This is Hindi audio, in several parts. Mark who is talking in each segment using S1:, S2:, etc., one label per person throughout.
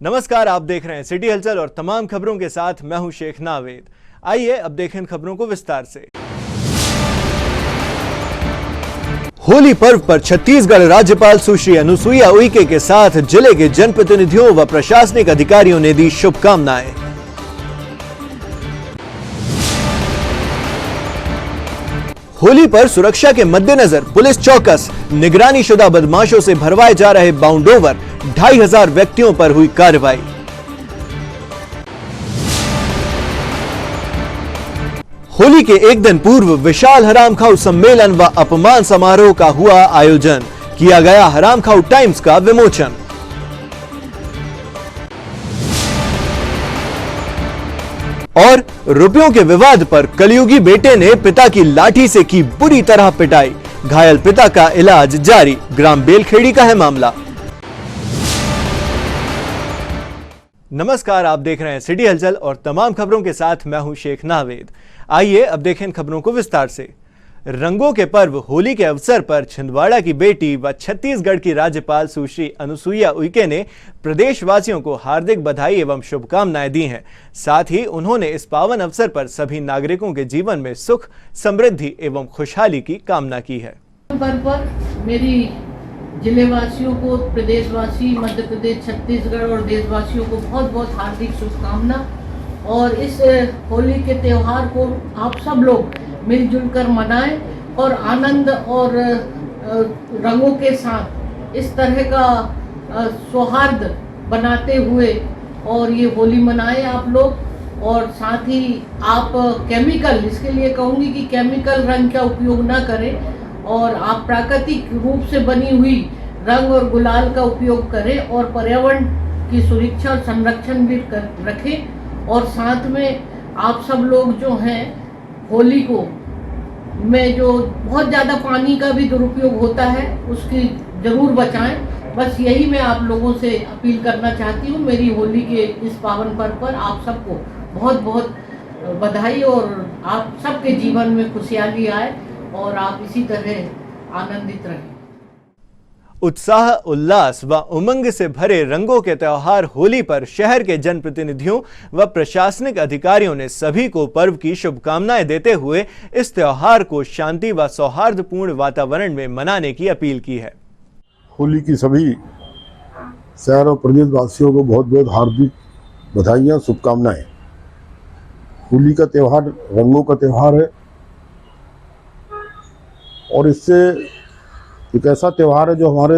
S1: नमस्कार, आप देख रहे हैं सिटी हलचल और तमाम खबरों के साथ मैं हूं शेख नावेद। आइए अब देखें खबरों को विस्तार से। होली पर्व पर छत्तीसगढ़ राज्यपाल सुश्री अनुसुईया उइके के साथ जिले के जनप्रतिनिधियों व प्रशासनिक अधिकारियों ने दी शुभकामनाएं। होली पर सुरक्षा के मद्देनजर पुलिस चौकस, निगरानी शुदा बदमाशों से भरवाए जा रहे बाउंडोवर, 2500 व्यक्तियों पर हुई कार्रवाई। होली के एक दिन पूर्व विशाल हरामखाऊ सम्मेलन व अपमान समारोह का हुआ आयोजन, किया गया हरामखाऊ टाइम्स का विमोचन। और रुपयों के विवाद पर कलयुगी बेटे ने पिता की लाठी से की बुरी तरह पिटाई, घायल पिता का इलाज जारी। ग्राम बेलखेड़ी का है मामला। नमस्कार, आप देख रहे हैं सिटी हलचल और तमाम खबरों के साथ मैं हूं शेख नावेद। आइए अब देखें खबरों को विस्तार से। रंगों के पर्व होली के अवसर पर छिंदवाड़ा की बेटी व छत्तीसगढ़ की राज्यपाल सुश्री अनुसुईया उइके ने प्रदेशवासियों को हार्दिक बधाई एवं शुभकामनाएं दी हैं। साथ ही उन्होंने इस पावन अवसर पर सभी नागरिकों के जीवन में सुख, समृद्धि एवं खुशहाली की कामना की है।
S2: पर मेरी जिलेवासियों को, प्रदेशवासी, मध्य प्रदेश, छत्तीसगढ़ और देशवासियों को बहुत बहुत हार्दिक शुभकामना। और इस होली के त्यौहार को आप सब लोग मिलजुल कर मनाएं और आनंद और रंगों के साथ इस तरह का सौहार्द बनाते हुए और ये होली मनाएं आप लोग। और साथ ही आप केमिकल, इसके लिए कहूँगी कि केमिकल रंग का उपयोग ना करें और आप प्राकृतिक रूप से बनी हुई रंग और गुलाल का उपयोग करें और पर्यावरण की सुरक्षा और संरक्षण भी रखें। और साथ में आप सब लोग जो हैं होली को में जो बहुत ज़्यादा पानी का भी दुरुपयोग होता है उसकी ज़रूर बचाएं। बस यही मैं आप लोगों से अपील करना चाहती हूँ। मेरी होली के इस पावन पर्व पर आप सबको बहुत बहुत बधाई और आप सबके जीवन में खुशहाली आए और आप इसी तरह आनंदित रहें।
S1: उत्साह, उल्लास व उमंग से भरे रंगों के त्यौहार होली पर शहर के जनप्रतिनिधियों व प्रशासनिक अधिकारियों ने सभी को पर्व की शुभकामनाएं देते हुए इस त्यौहार को शांति व सौहार्दपूर्ण वातावरण में मनाने की अपील की है।
S3: होली की सभी शहर और प्रदेशवासियों को बहुत बहुत हार्दिक बधाइयाँ, शुभकामनाएं। होली का त्यौहार रंगों का त्यौहार है और इससे एक ऐसा त्यौहार है जो हमारे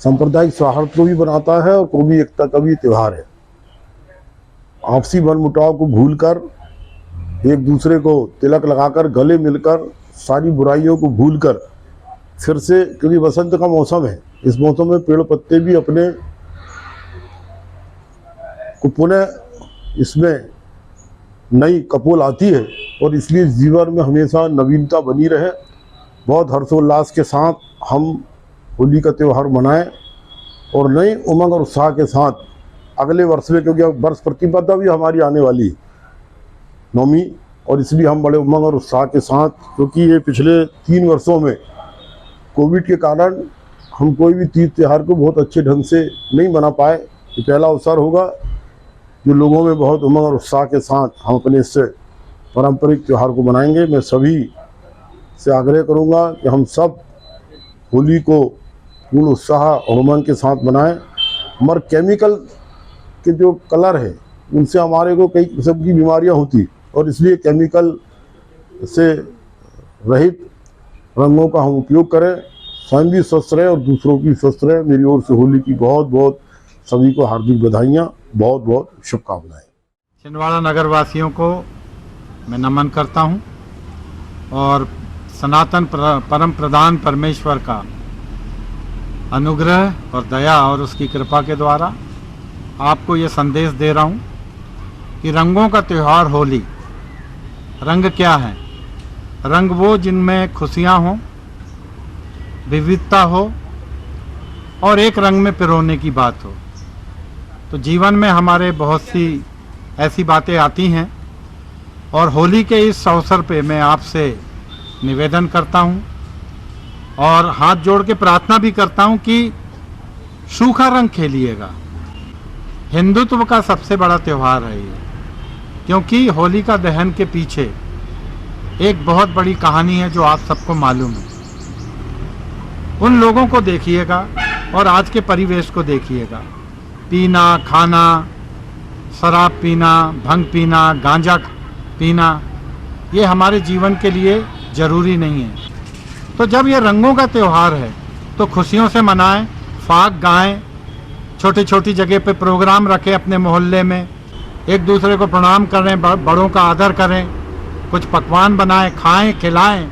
S3: सांप्रदायिक सौहार्द को भी बनाता है और कौमी एकता का भी त्यौहार है। आपसी मनमुटाव को भूलकर, एक दूसरे को तिलक लगाकर, गले मिलकर, सारी बुराइयों को भूलकर फिर से, क्योंकि बसंत का मौसम है, इस मौसम में पेड़ पत्ते भी अपने को पुनः इसमें नई कपोल आती है और इसलिए जीवन में हमेशा नवीनता बनी रहे। बहुत हर्षोल्लास के साथ हम होली का त्यौहार मनाएं और नई उमंग और उत्साह के साथ अगले वर्ष में, क्योंकि वर्ष प्रतिपदा भी हमारी आने वाली नौमी, और इसलिए हम बड़े उमंग और उत्साह के साथ, क्योंकि ये पिछले 3 वर्षों में कोविड के कारण हम कोई भी तीज त्यौहार को बहुत अच्छे ढंग से नहीं मना पाए। ये पहला अवसर होगा जो लोगों में बहुत उमंग और उत्साह के साथ हम अपने इस पारंपरिक त्यौहार को मनाएंगे। मैं सभी से आग्रह करूंगा कि हम सब होली को पूर्ण उत्साह और उमंग के साथ मनाएं। मगर केमिकल के जो कलर है उनसे हमारे को कई किस्म की बीमारियां होती और इसलिए केमिकल से रहित रंगों का हम उपयोग करें। स्वयं भी स्वस्थ रहे और दूसरों की स्वस्थ रहे। मेरी ओर से होली की बहुत बहुत सभी को हार्दिक बधाइयाँ, बहुत बहुत शुभकामनाएं।
S4: छिंदवाड़ा नगर वासियों को मैं नमन करता हूं और सनातन परम प्रधान परमेश्वर का अनुग्रह और दया और उसकी कृपा के द्वारा आपको ये संदेश दे रहा हूं कि रंगों का त्यौहार होली। रंग क्या है? रंग वो जिनमें खुशियां हों, विविधता हो और एक रंग में पिरोने की बात हो। तो जीवन में हमारे बहुत सी ऐसी बातें आती हैं और होली के इस अवसर पे मैं आपसे निवेदन करता हूं और हाथ जोड़ के प्रार्थना भी करता हूं कि सूखा रंग खेलिएगा। हिंदुत्व का सबसे बड़ा त्यौहार है ये, क्योंकि होलिका दहन के पीछे एक बहुत बड़ी कहानी है जो आप सबको मालूम है। उन लोगों को देखिएगा और आज के परिवेश को देखिएगा। पीना, खाना, शराब पीना, भंग पीना, गांजा पीना, ये हमारे जीवन के लिए ज़रूरी नहीं है। तो जब ये रंगों का त्यौहार है तो खुशियों से मनाएं, फाग गाएं, छोटी छोटी जगह पे प्रोग्राम रखें, अपने मोहल्ले में एक दूसरे को प्रणाम करें, बड़ों का आदर करें, कुछ पकवान बनाएं, खाएं, खिलाएं।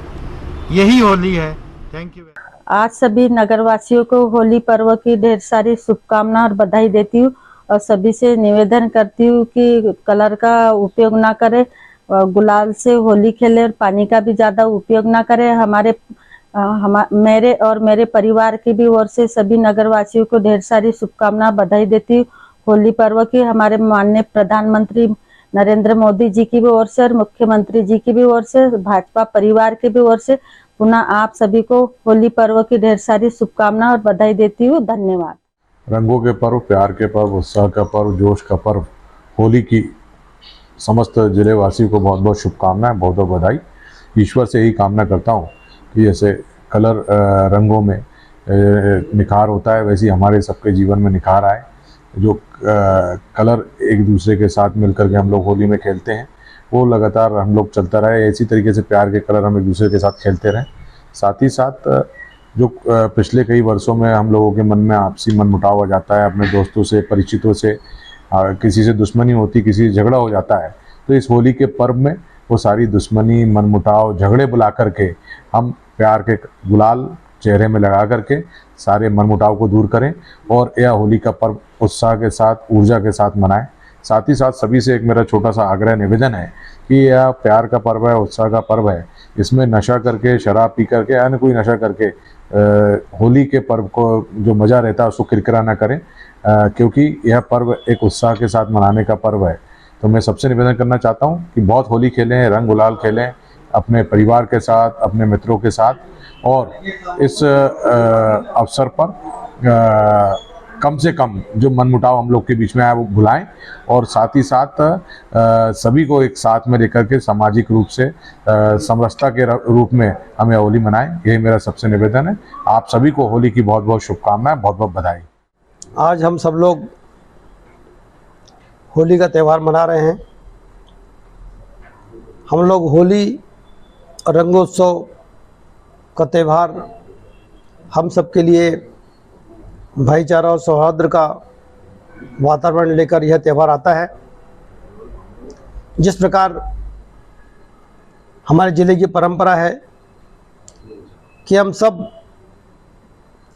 S4: यही होली है। Thank you.
S5: आज सभी नगरवासियों को होली पर्व की ढेर सारी शुभकामनाएं और बधाई देती हूँ और सभी से निवेदन करती हूँ कि कलर का उपयोग ना करें, गुलाल से होली खेलें और पानी का भी ज़्यादा उपयोग ना करें। मेरे और मेरे परिवार की भी ओर से सभी नगरवासियों को ढेर सारी शुभकामनाएं बधाई देती हूँ होली पर्व की। हमारे माननीय प्रधानमंत्री नरेंद्र मोदी जी की भी ओर से और मुख्यमंत्री जी की भी ओर से, भाजपा परिवार की भी ओर से पुनः आप सभी को होली पर्व की ढेर सारी शुभकामनाएं और बधाई देती हूँ। धन्यवाद।
S6: रंगों के पर्व, प्यार के पर्व, उत्साह का पर्व, जोश का पर्व होली की समस्त जिले वासियों को बहुत बहुत शुभकामनाएं, बहुत बहुत बधाई। ईश्वर से यही कामना करता हूँ कि जैसे कलर रंगों में निखार होता है, वैसे ही हमारे सबके जीवन में निखार आए। जो कलर एक दूसरे के साथ मिलकर के हम लोग होली में खेलते हैं, वो लगातार हम लोग चलता रहे। इसी तरीके से प्यार के कलर हम एक दूसरे के साथ खेलते रहें। साथ ही साथ जो पिछले कई वर्षों में हम लोगों के मन में आपसी मनमुटाव हो जाता है, अपने दोस्तों से, परिचितों से किसी से दुश्मनी होती, किसी से झगड़ा हो जाता है, तो इस होली के पर्व में वो सारी दुश्मनी, मनमुटाव, झगड़े बुला करके हम प्यार के गुलाल चेहरे में लगा करके सारे मनमुटाव को दूर करें और यह होली का पर्व उत्साह के साथ, ऊर्जा के साथ मनाएं। साथ ही साथ सभी से एक मेरा छोटा सा आग्रह निवेदन है कि यह प्यार का पर्व है, उत्साह का पर्व है। इसमें नशा करके, शराब पी करके, अन्य कोई नशा करके होली के पर्व को जो मज़ा रहता है उसको किरकिरा ना करें, क्योंकि यह पर्व एक उत्साह के साथ मनाने का पर्व है। तो मैं सबसे निवेदन करना चाहता हूँ कि बहुत होली खेलें, रंग गुलाल खेलें अपने परिवार के साथ, अपने मित्रों के साथ, और इस अवसर पर कम से कम जो मनमुटाव हम लोग के बीच में आया वो भुलाएं, और साथ ही साथ सभी को एक साथ में लेकर के सामाजिक रूप से समरसता के रूप में हमें होली मनाएं। यही मेरा सबसे निवेदन है। आप सभी को होली की बहुत बहुत शुभकामनाएं, बहुत बहुत बधाई।
S7: आज हम सब लोग होली का त्यौहार मना रहे हैं। हम लोग होली रंगोत्सव का त्यौहार हम सब के लिए भाईचारा और सौहार्द का वातावरण लेकर यह त्यौहार आता है। जिस प्रकार हमारे ज़िले की परंपरा है कि हम सब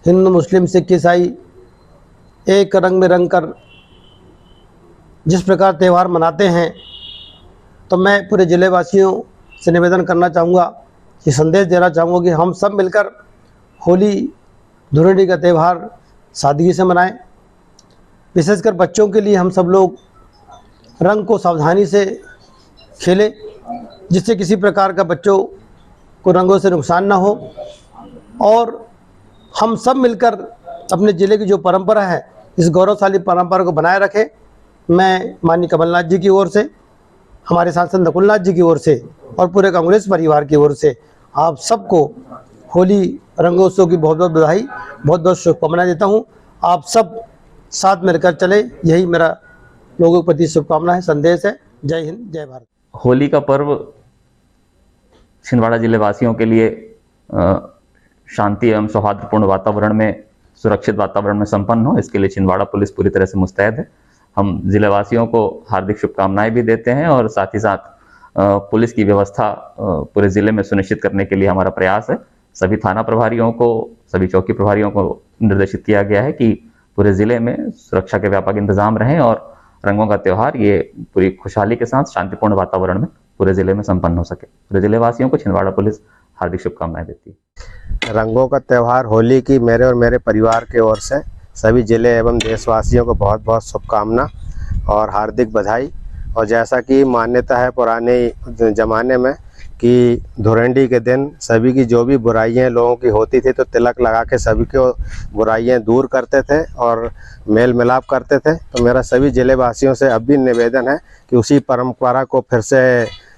S7: हिंदू, मुस्लिम, सिख, ईसाई एक रंग में रंग कर जिस प्रकार त्यौहार मनाते हैं, तो मैं पूरे ज़िले वासियों से निवेदन करना चाहूँगा, ये संदेश देना चाहूँगा कि हम सब मिलकर होली धुलेंडी का त्यौहार सादगी से मनाएं। विशेषकर बच्चों के लिए हम सब लोग रंग को सावधानी से खेलें, जिससे किसी प्रकार का बच्चों को रंगों से नुकसान ना हो, और हम सब मिलकर अपने ज़िले की जो परंपरा है, इस गौरवशाली परंपरा को बनाए रखें। मैं माननीय कमलनाथ जी की ओर से, हमारे सांसद नकुलनाथ जी की ओर से और पूरे कांग्रेस परिवार की ओर से आप सबको होली रंगोत्सव की बहुत बहुत बधाई, बहुत बहुत शुभकामनाएं देता हूं। आप सब साथ मिलकर चले, यही मेरा लोगों के प्रति शुभकामना है, संदेश है। जय हिंद, जय भारत।
S8: होली का पर्व छिंदवाड़ा जिले वासियों के लिए शांति एवं सौहार्दपूर्ण वातावरण में, सुरक्षित वातावरण में संपन्न हो, इसके लिए छिंदवाड़ा पुलिस पूरी तरह से मुस्तैद है। हम जिले वासियों को हार्दिक शुभकामनाएं भी देते हैं और साथ ही साथ पुलिस की व्यवस्था पूरे ज़िले में सुनिश्चित करने के लिए हमारा प्रयास है। सभी थाना प्रभारियों को, सभी चौकी प्रभारियों को निर्देशित किया गया है कि पूरे ज़िले में सुरक्षा के व्यापक इंतजाम रहें और रंगों का त्यौहार ये पूरी खुशहाली के साथ शांतिपूर्ण वातावरण में पूरे ज़िले में संपन्न हो सके। पूरे ज़िले वासियों को छिंदवाड़ा पुलिस हार्दिक शुभकामनाएं देती है।
S9: रंगों का त्यौहार होली की मेरे और मेरे परिवार की ओर से सभी जिले एवं देशवासियों को बहुत बहुत शुभकामना और हार्दिक बधाई। और जैसा कि मान्यता है पुराने ज़माने में कि धुरंडी के दिन सभी की जो भी बुराइयां लोगों की होती थी तो तिलक लगा के सभी को बुराइयां दूर करते थे और मेल मिलाप करते थे। तो मेरा सभी जिले वासियों से अब भी निवेदन है कि उसी परंपरा को फिर से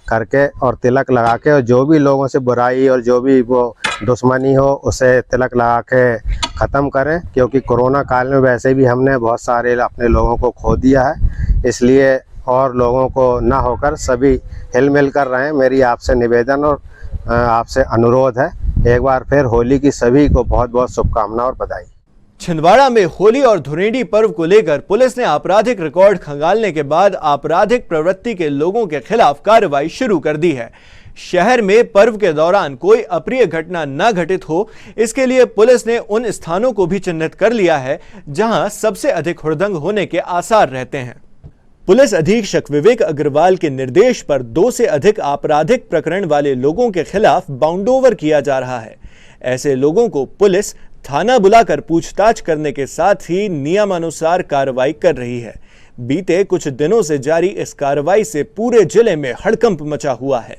S9: करके और तिलक लगा के, और जो भी लोगों से बुराई और जो भी वो दुश्मनी हो उसे तिलक लगा के ख़त्म करें, क्योंकि कोरोना काल में वैसे भी हमने बहुत सारे अपने लोगों को खो दिया है। इसलिए और लोगों को ना होकर सभी हिल मिल कर रहें, मेरी आपसे निवेदन और आपसे अनुरोध है। एक बार फिर होली की सभी को बहुत बहुत शुभकामनाएं और बधाई।
S1: छिंदवाड़ा में होली और धुरेंडी पर्व को लेकर पुलिस ने आपराधिक रिकॉर्ड खंगालने के बाद आपराधिक प्रवृत्ति के लोगों के खिलाफ कार्रवाई शुरू कर दी है। शहर में पर्व के दौरान कोई अप्रिय घटना न घटित हो, इसके लिए पुलिस ने उन स्थानों को भी चिन्हित कर लिया है जहां सबसे अधिक हुड़दंग होने के आसार रहते हैं। पुलिस अधीक्षक विवेक अग्रवाल के निर्देश पर 2 से अधिक आपराधिक प्रकरण वाले लोगों के खिलाफ बाउंडओवर किया जा रहा है। ऐसे लोगों को पुलिस थाना बुलाकर पूछताछ करने के साथ ही नियमानुसार कार्रवाई कर रही है। बीते कुछ दिनों से जारी इस कार्रवाई से पूरे जिले में हड़कंप मचा हुआ है।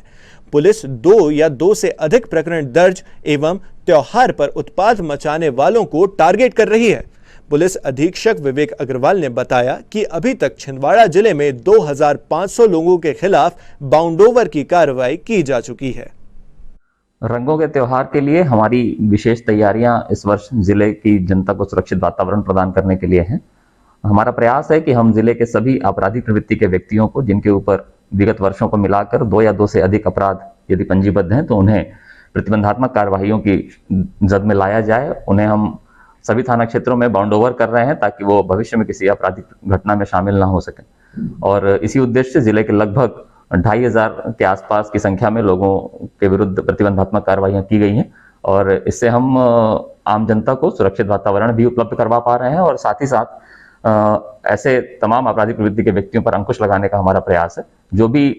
S1: पुलिस 2 या 2 से अधिक प्रकरण दर्ज एवं त्योहार पर उत्पात मचाने वालों को टारगेट कर रही है। पुलिस अधीक्षक विवेक अग्रवाल ने बताया कि अभी तक छिंदवाड़ा जिले में 2500 लोगों के खिलाफ बाउंडओवर की कार्रवाई की जा चुकी है।
S8: रंगों के त्योहार के लिए हमारी विशेष तैयारियां इस वर्ष जिले की जनता को सुरक्षित वातावरण प्रदान करने के लिए हैं। हमारा प्रयास है कि हम जिले के सभी आपराधिक प्रवृत्ति के व्यक्तियों को, जिनके ऊपर विगत वर्षों को मिलाकर 2 या 2 से अधिक अपराध यदि पंजीबद्ध हैं, तो उन्हें प्रतिबंधात्मक कार्यवाहियों की जद में लाया जाए। उन्हें हम सभी थाना क्षेत्रों में बाउंडओवर कर रहे हैं ताकि वो भविष्य में किसी आपराधिक घटना में शामिल ना हो सके। और इसी उद्देश्य से जिले के लगभग 2500 के आसपास की संख्या में लोगों के विरुद्ध प्रतिबंधात्मक कार्रवाइयां की गई हैं, और इससे हम आम जनता को सुरक्षित वातावरण भी उपलब्ध करवा पा रहे हैं और साथ ही साथ ऐसे तमाम आपराधिक प्रवृत्ति के व्यक्तियों पर अंकुश लगाने का हमारा प्रयास है। जो भी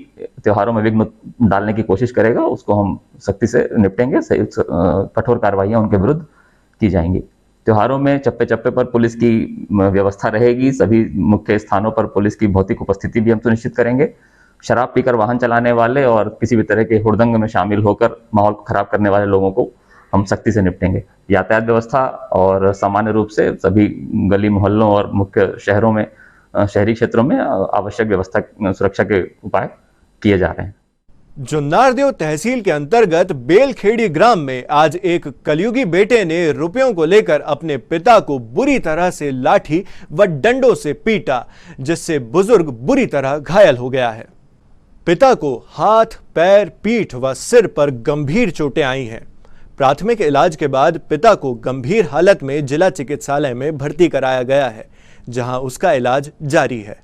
S8: त्योहारों में विघ्न डालने की कोशिश करेगा उसको हम सख्ती से निपटेंगे, कठोर कार्रवाइयां उनके विरुद्ध की जाएंगी। त्योहारों में चप्पे चप्पे पर पुलिस की व्यवस्था रहेगी। सभी मुख्य स्थानों पर पुलिस की भौतिक उपस्थिति भी हम सुनिश्चित करेंगे। शराब पीकर वाहन चलाने वाले और किसी भी तरह के हुड़दंग में शामिल होकर माहौल को खराब करने वाले लोगों को हम सख्ती से निपटेंगे। यातायात व्यवस्था और सामान्य रूप से सभी गली मोहल्लों और मुख्य शहरों में, शहरी क्षेत्रों में आवश्यक व्यवस्था, सुरक्षा के उपाय किए जा रहे हैं।
S1: जुन्नारदेव तहसील के अंतर्गत बेलखेड़ी ग्राम में आज एक कलयुगी बेटे ने रुपयों को लेकर अपने पिता को बुरी तरह से लाठी व डंडों से पीटा, जिससे बुजुर्ग बुरी तरह घायल हो गया है। पिता को हाथ, पैर, पीठ व सिर पर गंभीर चोटें आई हैं। प्राथमिक इलाज के बाद पिता को गंभीर हालत में जिला चिकित्सालय में भर्ती कराया गया है, जहां उसका इलाज जारी है।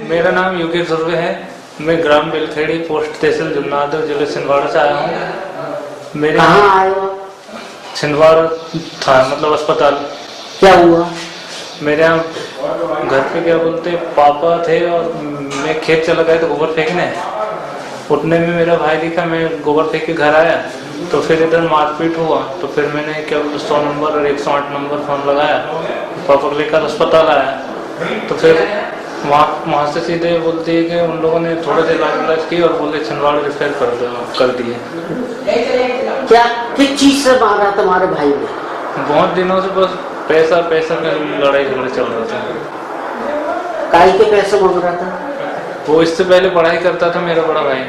S10: मेरा नाम योगेश दुर्वे है। मैं ग्राम बेलखेड़ी, पोस्ट तहसील जुन्नारदेव, जिले छिंदवाड़ा से आया हूँ। मेरे
S11: कहाँ आए हो?
S10: छिंदवाड़ा था, मतलब अस्पताल।
S11: क्या हुआ?
S10: मेरे यहाँ घर पे क्या बोलते पापा थे और मैं खेत चला गया तो गोबर फेंकने। उठने में मेरा भाई दिखा, मैं गोबर फेंक के घर आया तो फिर इधर मारपीट हुआ। तो फिर मैंने क्या बोलते 100 नंबर और 108 नंबर फोन लगाया, पापा को लेकर अस्पताल आया। तो फिर वहाँ से सीधे बोलते हैं कि उन लोगों ने थोड़ा देर इलाज की और बोले छिंदवाड़ा रेफर कर दिए।
S11: क्या किस चीज से मारा तुम्हारे भाई ने?
S10: बहुत दिनों से बस पैसा का लड़ाई झगड़ा चल रहा था।
S11: काहे के पैसे मांग रहा था?
S10: वो इससे पहले पढ़ाई करता था मेरा बड़ा भाई,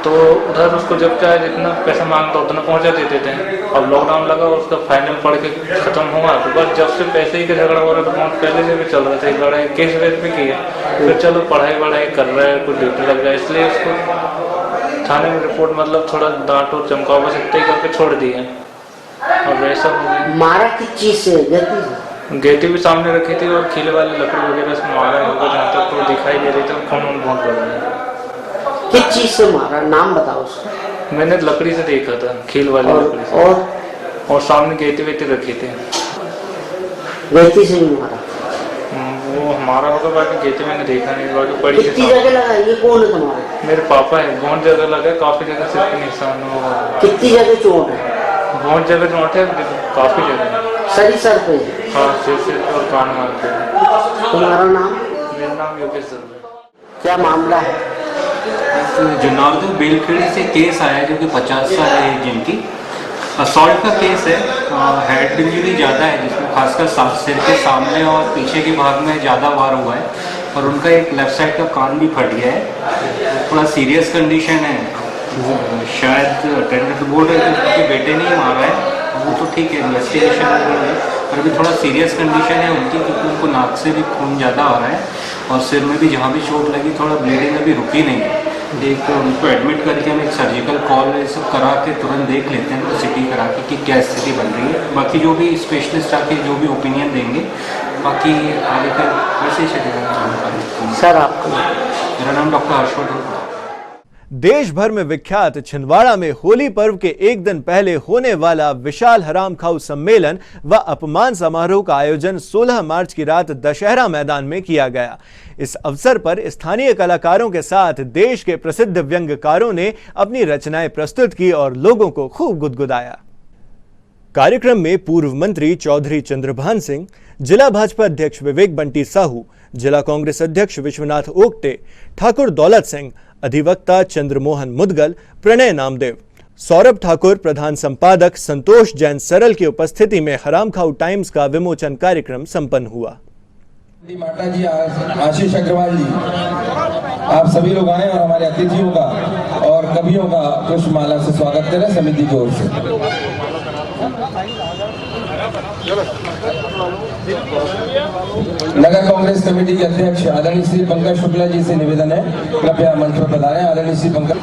S10: तो उधर उसको जब चाहे जितना पैसा मांगता उतना पहुंचा देते थे। अब लॉकडाउन लगा, उसका फाइनल पढ़ के खत्म हुआ तो बस जब से पैसे ही का झगड़ा हो रहा था, बहुत पहले से भी चल रहा था लड़ाई, केस वेस पे की है। फिर चलो पढ़ाई कर रहा है, कुछ ड्यूटी लग जाए, इसलिए उसको थाने में रिपोर्ट मतलब थोड़ा डांट और चमकाव बस इतना ही करके छोड़ दिए। और वैसा
S11: मारा किस चीज से?
S10: गेटी भी सामने रखी थी और खीले वाली लकड़ी वगैरह से मारा होगा, जहाँ तक तो दिखाई दे रही थी। खून बहुत बढ़ रहा है।
S11: किस चीज से मारा, नाम बताओ उसका।
S10: मैंने लकड़ी से देखा था, खील वाली लकड़ी से। और सामने गेटी वेटी रखी थी।
S11: गेटी से नहीं मारा?
S10: वो हमारा होगा, बाकी गेटी मैंने देखा नहीं। बाकी पड़ी
S11: कितनी जगह लगा? ये कौन है तुम्हारे?
S10: मेरे पापा है। बहुत जगह लगा, काफी जगह सिर के निशान हो।
S11: कितनी जगह चोट है?
S10: बहुत जगह चोट है, काफी जगह।
S11: सर पे?
S10: हाँ, सिर और कान मारते हैं।
S11: तुम्हारा नाम?
S10: मेरा नाम योगेश दर्वे।
S11: क्या मामला है?
S12: जुन्नौर बेलखेड़ी से केस आया जो कि 50 साल है जिनकी असॉल्ट का केस है। हेड इंजरी ज़्यादा है जिसमें खासकर सिर के सामने और पीछे के भाग में ज़्यादा वार हुआ है और उनका एक लेफ्ट साइड का कान भी फट गया है। थोड़ा सीरियस कंडीशन है, शायद अटेंडेंट बोर्ड है कि उनके बेटे ने ही मारा है, वो तो ठीक है, इन्वेस्टिगेशन है, पर अभी थोड़ा सीरियस कंडीशन है उनकी क्योंकि उनको नाक से भी खून ज़्यादा आ रहा है और सिर में भी जहाँ भी चोट लगी थोड़ा ब्लीडिंग अभी रुकी नहीं है। एक उनको एडमिट करके हम एक सर्जिकल कॉल ये सब करा के तुरंत देख लेते हैं, तो सिटी करा के कि क्या स्थिति बन रही है। बाकी जो भी स्पेशलिस्ट आके जो भी ओपिनियन देंगे, बाकी आगे का वैसे ही चलेगा।
S11: सर आपका?
S12: मेरा नाम डॉक्टर हर्षवर्धन।
S1: देश भर में विख्यात छिंदवाड़ा में होली पर्व के एक दिन पहले होने वाला विशाल हराम खाऊ सम्मेलन व अपमान समारोह का आयोजन 16 मार्च की रात दशहरा मैदान में किया गया। इस अवसर पर स्थानीय कलाकारों के साथ देश के प्रसिद्ध व्यंग्यकारों ने अपनी रचनाएं प्रस्तुत की और लोगों को खूब गुदगुदाया। कार्यक्रम में पूर्व मंत्री चौधरी चंद्रभान सिंह, जिला भाजपा अध्यक्ष विवेक बंटी साहू, जिला कांग्रेस अध्यक्ष विश्वनाथ ओक्टे, ठाकुर दौलत सिंह, अधिवक्ता चंद्रमोहन मुदगल, प्रणय नामदेव, सौरभ ठाकुर, प्रधान संपादक संतोष जैन सरल की उपस्थिति में हराम खाऊ टाइम्स का विमोचन कार्यक्रम संपन्न हुआ।
S13: माता जी, आशीष अग्रवाल जी, आप सभी लोग आए और हमारे अतिथियों का और कवियों का पुष्पमाला से स्वागत करें समिति की ओर से। नगर कांग्रेस कमेटी के अध्यक्ष आदरणीय श्री पंकज शुक्ला जी से निवेदन है, कृपया मंच पर पधारें। आदरणीय श्री पंकज।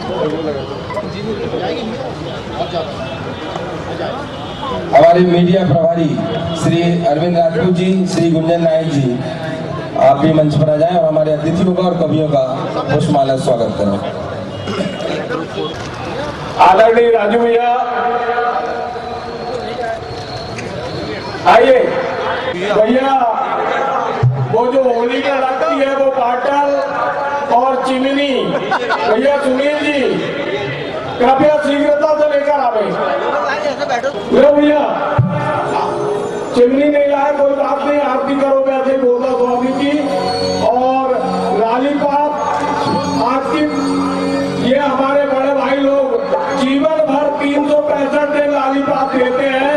S13: हमारे मीडिया प्रभारी श्री अरविंद राजपूत जी, श्री गुंजन नायक जी, आप भी मंच पर आ जाएं और हमारे अतिथियों का और कवियों का पुष्पमाला स्वागत करें।
S14: आदरणीय राजू भैया आइए। भैया वो जो होली का लगती है वो पाटल और चिमनी, भैया सुनील जी कृपया शीघ्रता से लेकर आवे। भैया चिमनी नहीं लाए कोई बात नहीं, आरती करो वैसे गोदा स्वामी की। और लालीपाप आपकी, ये हमारे बड़े भाई लोग जीवन भर 365 दिन लालीपाप देते हैं।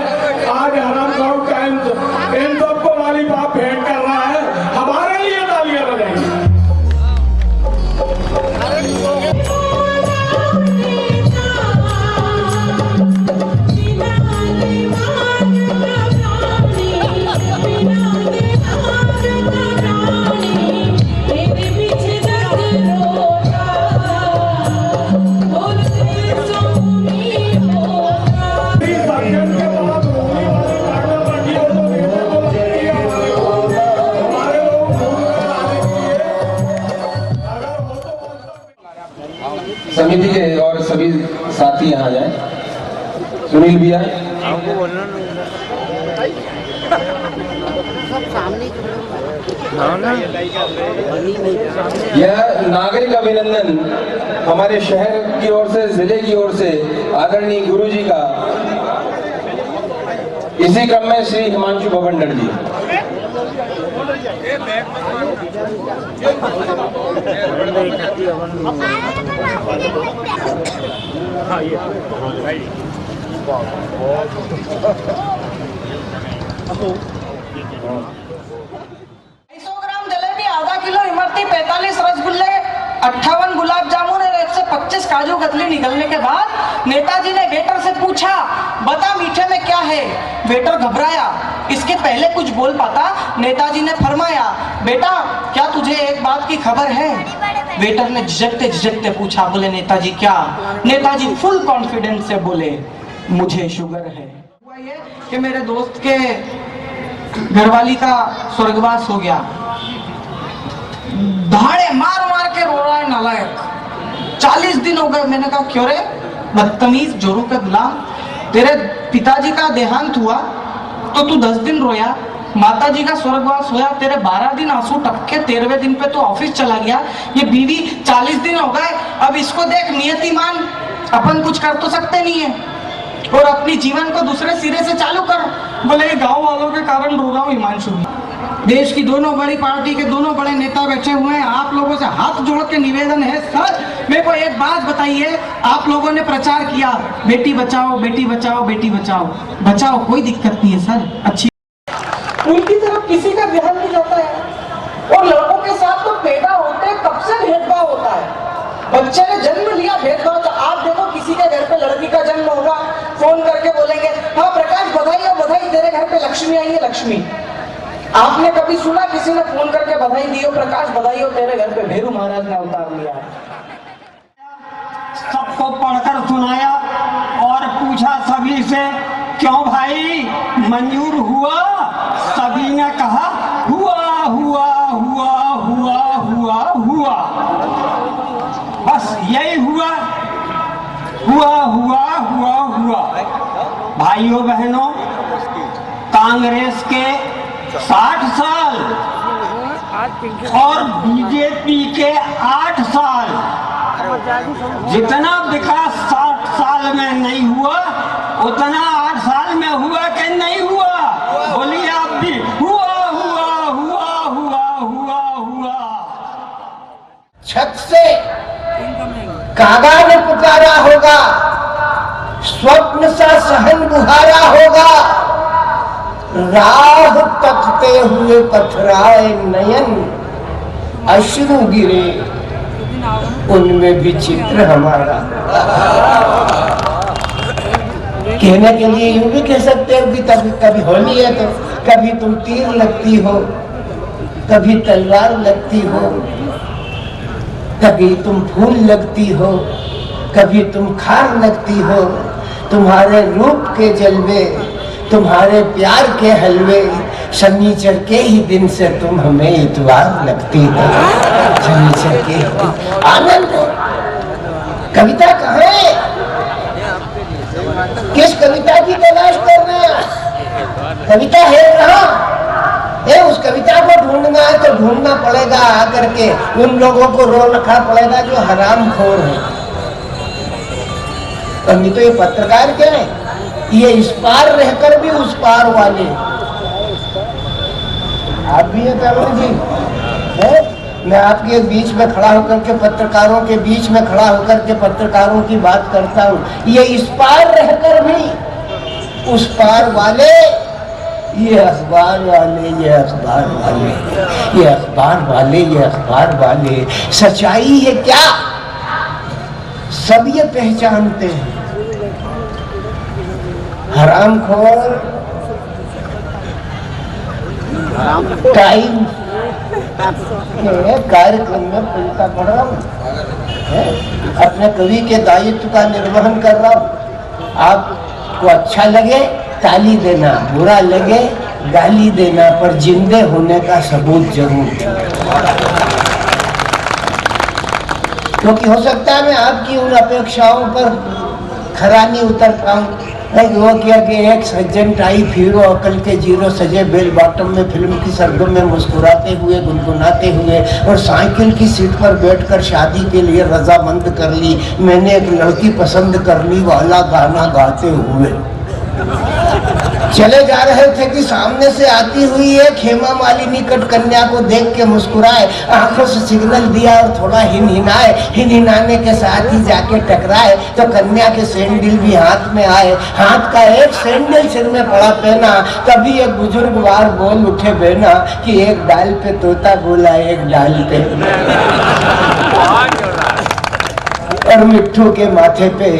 S14: आज हराम खाऊ टाइम्स इन सबको लालीपाप भेंट कर रहा है, हमारे लिए तालियां बजाइए। समिति के और सभी साथी यहाँ जाए। सुनील भैया यह नागरिक अभिनंदन हमारे शहर की ओर से, जिले की ओर से आदरणीय गुरु जी का। इसी क्रम में श्री हिमांशु भवंडर जी।
S15: जलेबी, आधा किलो इमरती, 45 रसगुल्ले, 58 गुलाब जामुन और 125 काजू कतली निकलने के बाद नेताजी ने वेटर से पूछा, बता मीठे में क्या है। वेटर घबराया, इसके पहले कुछ बोल पाता। नेताजी ने फरमाया, बेटा क्या तुझे एक बात की खबर है। वेटर ने झिझकते झिझकते पूछा, बोले नेताजी क्या। नेताजी फुल कॉन्फिडेंस से बोले, मुझे शुगर है। हुआ ये कि मेरे दोस्त के घरवाली का स्वर्गवास हो गया। दहाड़े मार मार के रो रहा है नालायक। 40 दिन हो गए। मैंने कहा क्यों रे बदतमीज, जोरू के गुलाम, तेरे पिताजी का देहांत हुआ तो तू 10 दिन रोया, माताजी का स्वर्गवास हुआ, तेरे 12 दिन आंसू टपके, 13वें दिन पे तो ऑफिस चला गया। ये बीवी 40 दिन हो गए, अब इसको देख नियतिमान, अपन कुछ कर तो सकते नहीं है। और अपनी जीवन को दूसरे सिरे से चालू कर। बोले गांव वालों के कारण रो रहा हूँ हिमांशु। देश की दोनों बड़ी पार्टी के दोनों बड़े नेता बैठे हुए हैं, आप लोगों से हाथ जोड़ के निवेदन है सर, मेरे को एक बात बताइए, आप लोगों ने प्रचार किया बेटी बचाओ बेटी बचाओ बेटी बचाओ, बचाओ कोई दिक्कत नहीं है सर, अच्छी, उनकी तरफ किसी का ध्यान नहीं जाता है। और लड़कों के साथ तो पैदा होते कब से भेदभाव होता है, बच्चे ने जन्म लिया भेदभाव। तो आप देखो किसी के घर पे लड़की का जन्म होगा, फोन करके बोलेंगे हाँ प्रकाश बधाई हो बधाई, तेरे घर पे लक्ष्मी आई है लक्ष्मी। आपने कभी सुना किसी ने फोन करके बधाई दी हो प्रकाश बधाई हो तेरे घर पे भेरू महाराज ने अवतार लिया?
S14: सबको पढ़कर सुनाया और पूछा सभी से क्यों भाई मंजूर हुआ? सभी ने कहा हुआ हुआ हुआ हुआ हुआ हुआ, बस यही हुआ हुआ हुआ हुआ हुआ। भाइयों बहनों, कांग्रेस के 60 साल और बीजेपी के 8 साल, जितना विकास 60 साल में नहीं हुआ उतना 8 साल में हुआ कि नहीं हुआ? बोलिए आप भी, हुआ हुआ हुआ हुआ हुआ हुआ।
S11: छत से कागा ने पुकारा होगा, स्वप्न सा सहन बुहारा होगा, राह तकते हुए पथराए नयन, अश्रु गिरे उनमें भी चित्र हमारा। कहने के लिए यूं भी कह सकते हो कि कभी होली है तो कभी तुम तीर लगती हो, कभी तलवार लगती हो, कभी तुम फूल लगती हो, कभी तुम खार लगती हो। तुम्हारे रूप के जलवे, तुम्हारे प्यार के हलवे, शनिचर के ही दिन से तुम हमें इतवार लगती हो। शनिचर के आनंद। कविता कहाँ है? किस कविता की तलाश कर रहे हैं? कविता है कहाँ? उस कविता को ढूंढना है तो ढूंढना पड़ेगा आकर के उन लोगों को रो रखा पड़ेगा जो हरामखोर है। और नहीं तो ये पत्रकार क्या है, ये इस पार रहकर भी उस पार वाले। आप भी है कानून जी है? मैं आपके बीच में खड़ा होकर के पत्रकारों के बीच में खड़ा होकर के पत्रकारों की बात करता हूँ। ये इस पार रहकर भी उस पार वाले, ये अखबार वाले, ये अखबार वाले, ये अखबार वाले, ये अखबार वाले। सच्चाई है क्या? सब ये पहचानते हैं। हरामखोर टाइम के कार्यक्रम में पलटा पड़ रहा हूँ, अपने कवि के दायित्व का निर्वहन कर रहा हूँ। आपको अच्छा लगे ताली देना, बुरा लगे गाली देना, पर जिंदे होने का सबूत जरूर देना। क्योंकि हो सकता है मैं आपकी उन अपेक्षाओं पर खरा नहीं उतर पाऊँ। वो किया कि एक सज्जन टाइप हीरो अकल के जीरो सजे बेल बॉटम में फिल्म की सरगम में मुस्कुराते हुए गुनगुनाते हुए और साइकिल की सीट पर बैठकर शादी के लिए रजामंद कर ली, मैंने एक लड़की पसंद करनी वाला गाना गाते हुए चले जा रहे थे कि सामने से आती हुई एक हेमा मालिनी कट कन्या को देख के मुस्कुराए, आंखों से सिग्नल दिया और थोड़ा हिनहिनाए, हिनहिनाने के साथ ही जाके टकराए तो कन्या के सैंडल भी हाथ में आए। हाथ का एक सैंडल सिर में पड़ा पहना, तभी एक बुजुर्गवार बोल उठे बहना कि एक डाल पे तोता बोला एक डाल पे। और मिट्ठू के माथे पे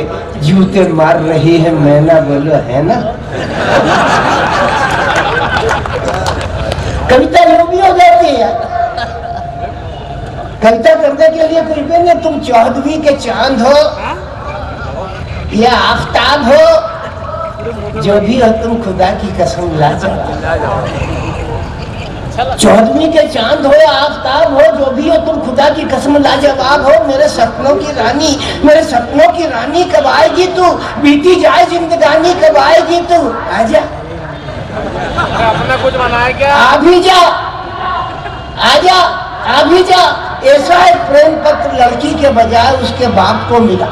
S11: जूते मार रही है मैना, बोलो है ना। कविता यूं भी हो जाती है यार। कविता करने के लिए कोई भी नहीं, तुम 14वीं के चांद हो या आफताब हो, जो भी हो तुम खुदा की कसम लाजवाब। 14वीं के चांद हो आफताब हो, जो भी हो तुम खुदा की कसम लाजवाब हो। मेरे सपनों की रानी, मेरे सपनों की रानी कब आएगी तू, बीती जाए जिंदगानी कब आएगी तू, आजा
S14: अपना कुछ बनाया क्या?
S11: आ भी जा, आजा आ भी जा। ऐसा एक प्रेम पत्र लड़की के बजाय उसके बाप को मिला।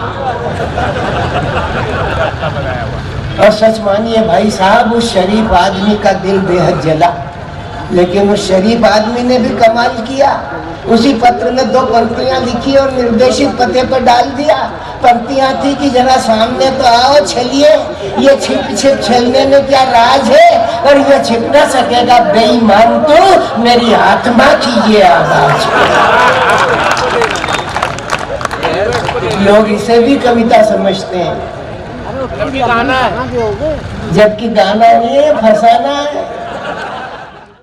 S11: और सच मानिए भाई साहब, उस शरीफ आदमी का दिल बेहद जला, लेकिन उस शरीफ आदमी ने भी कमाल किया। उसी पत्र में 2 पंक्तियां लिखी और निर्देशित पते पर डाल दिया। पंक्तियां थी कि जरा सामने तो आओ, छलिए, ये छिप छिप छलने में क्या राज है, और ये छिप ना सकेगा बेईमान तो मेरी आत्मा की ये आवाज। लोग इसे भी कविता समझते हैं, जबकि गाना नहीं है, फसाना है।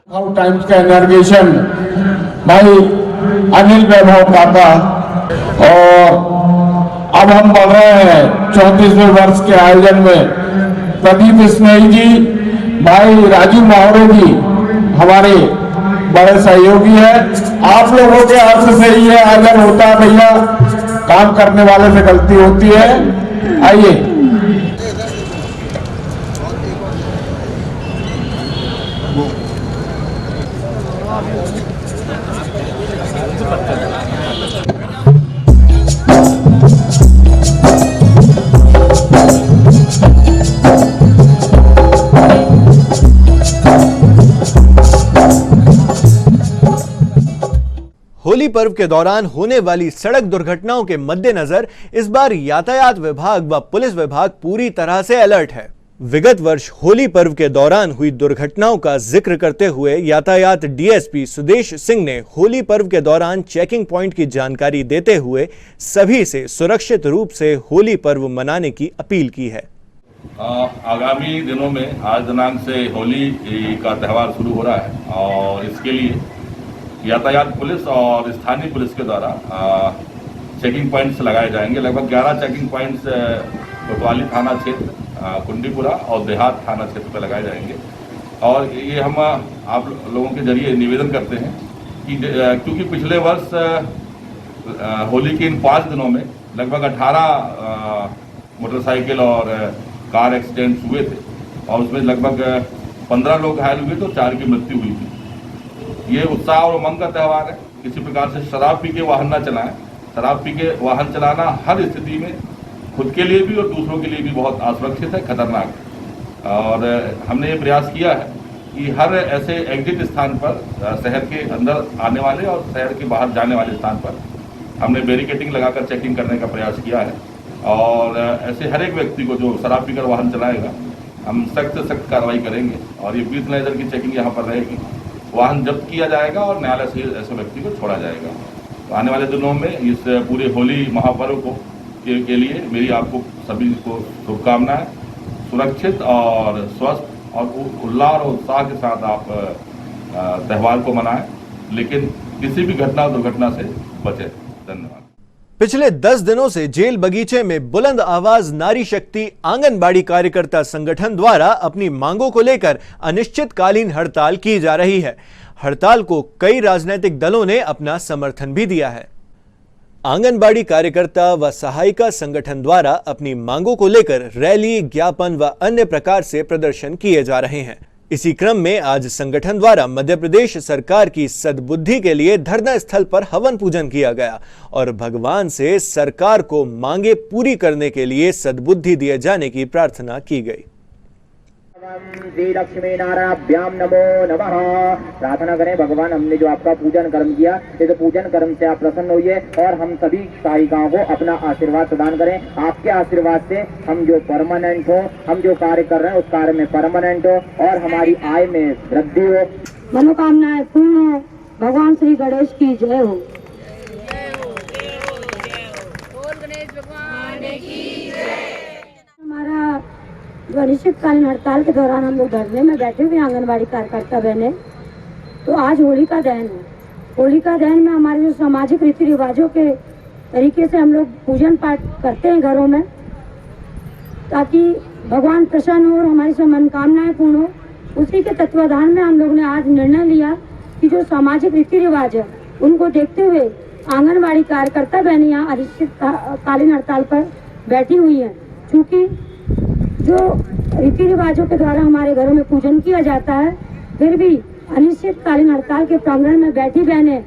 S14: हाउ टाइम्स का इनॉर्गेशन भाई अनिल वैभव काका, और अब हम बढ़ रहे हैं 34वें वर्ष के आयोजन में प्रदीप स्नेही जी, भाई राजू मावड़े जी हमारे बड़े सहयोगी है। आप लोगों के अर्थ से ये आयोजन होता है भैया, काम करने वाले से गलती होती है। आइए
S1: होली पर्व के दौरान होने वाली सड़क दुर्घटनाओं के मद्देनजर इस बार यातायात विभाग व पुलिस विभाग पूरी तरह से अलर्ट है। विगत वर्ष होली पर्व के दौरान हुई दुर्घटनाओं का जिक्र करते हुए यातायात डीएसपी सुदेश सिंह ने होली पर्व के दौरान चेकिंग पॉइंट की जानकारी देते हुए सभी से सुरक्षित रूप से होली पर्व मनाने की अपील की है।
S16: आगामी दिनों में आज दिनांक से होली का त्यौहार शुरू हो रहा है और इसके लिए यातायात पुलिस और स्थानीय पुलिस के द्वारा चेकिंग पॉइंट्स लगाए जाएंगे। लगभग 11 चेकिंग पॉइंट्स कोतवाली थाना क्षेत्र, कुंडीपुरा और देहात थाना क्षेत्र पर लगाए जाएंगे। और ये हम आप लोगों के जरिए निवेदन करते हैं कि क्योंकि पिछले वर्ष होली के इन 5 दिनों में लगभग 18 मोटरसाइकिल और कार एक्सीडेंट्स हुए थे और उसमें लगभग 15 लोग घायल हुए तो 4 की मृत्यु हुई थी। ये उत्साह और उमंग का त्यौहार है। किसी प्रकार से शराब पी के वाहन न चलाएं। शराब पी के वाहन चलाना हर स्थिति में खुद के लिए भी और दूसरों के लिए भी बहुत असुरक्षित है, खतरनाक है। और हमने ये प्रयास किया है कि हर ऐसे एग्जिट स्थान पर, शहर के अंदर आने वाले और शहर के बाहर जाने वाले स्थान पर हमने बैरिकेडिंग लगाकर चेकिंग करने का प्रयास किया है। और ऐसे हर एक व्यक्ति को जो शराब पीकर वाहन चलाएगा हम सख्त से सख्त कार्रवाई करेंगे और ये विद नजर की चेकिंग यहाँ पर रहेगी। वाहन जब्त किया जाएगा और न्यायालय से ऐसे व्यक्ति को छोड़ा जाएगा। तो आने वाले दिनों में इस पूरे होली महापर्व को के लिए मेरी आपको सभी को शुभकामनाएं। सुरक्षित और स्वस्थ और उल्लास और उत्साह के साथ आप त्यौहार को मनाएं, लेकिन किसी भी घटना और दुर्घटना से बचें। धन्यवाद।
S1: पिछले 10 दिनों से जेल बगीचे में बुलंद आवाज नारी शक्ति आंगनबाड़ी कार्यकर्ता संगठन द्वारा अपनी मांगों को लेकर अनिश्चितकालीन हड़ताल की जा रही है। हड़ताल को कई राजनीतिक दलों ने अपना समर्थन भी दिया है। आंगनबाड़ी कार्यकर्ता व सहायिका संगठन द्वारा अपनी मांगों को लेकर रैली, ज्ञापन व अन्य प्रकार से प्रदर्शन किए जा रहे हैं। इसी क्रम में आज संगठन द्वारा मध्य प्रदेश सरकार की सद्बुद्धि के लिए धरना स्थल पर हवन पूजन किया गया और भगवान से सरकार को मांगे पूरी करने के लिए सद्बुद्धि दिए जाने की प्रार्थना की गई।
S17: श्री लक्ष्मी नारायणाभ्याम नमो नमः। प्रार्थना करें, भगवान हमने जो आपका पूजन कर्म किया, इस पूजन कर्म से आप प्रसन्न होइए और हम सभी सहायिकाओं को अपना आशीर्वाद प्रदान करें। आपके आशीर्वाद से हम जो परमानेंट हो, हम जो कार्य कर रहे हैं उस कार्य में परमानेंट हो और हमारी आय में वृद्धि हो,
S18: मनोकामनाएं पूर्ण हो। भगवान श्री गणेश की जय हो। हमारा जो अनिश्चितकालीन हड़ताल के दौरान हम लोग धरने में बैठे हुए आंगनबाड़ी कार्यकर्ता बहने, तो आज होलिका दहन है। होलिका दहन में हमारे जो सामाजिक रीति रिवाजों के तरीके से हम लोग पूजन पाठ करते हैं घरों में, ताकि भगवान प्रसन्न हो और हमारी सब मनोकामनाएं पूर्ण हो। उसी के तत्वाधान में हम लोग ने आज निर्णय लिया कि जो सामाजिक रीति रिवाज है उनको देखते हुए आंगनबाड़ी कार्यकर्ता बहने यहाँ अनिश्चितकालीन हड़ताल पर बैठी हुई हैं। चूँकि जो रीति रिवाजों के द्वारा हमारे घरों में पूजन किया जाता है, फिर भी अनिश्चितकालीन हड़ताल के प्रांगण में बैठी बहनें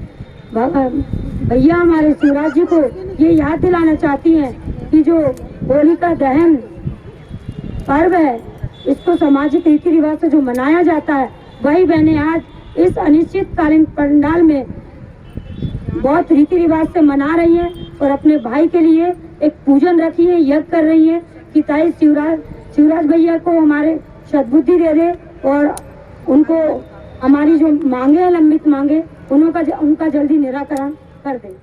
S18: भैया हमारे शिवराज जी को ये याद दिलाना चाहती हैं कि जो होलिका दहन पर्व है, इसको सामाजिक रीति रिवाज से जो मनाया जाता है, वही बहनें आज इस अनिश्चितकालीन पंडाल में बहुत रीति रिवाज से मना रही है और अपने भाई के लिए एक पूजन रखी है, यज्ञ कर रही है कि ताई शिवराज भैया को हमारे सद्बुद्धि दे दे और उनको हमारी जो मांगे हैं, लंबित मांगे, उनका जल्दी निराकरण कर दे।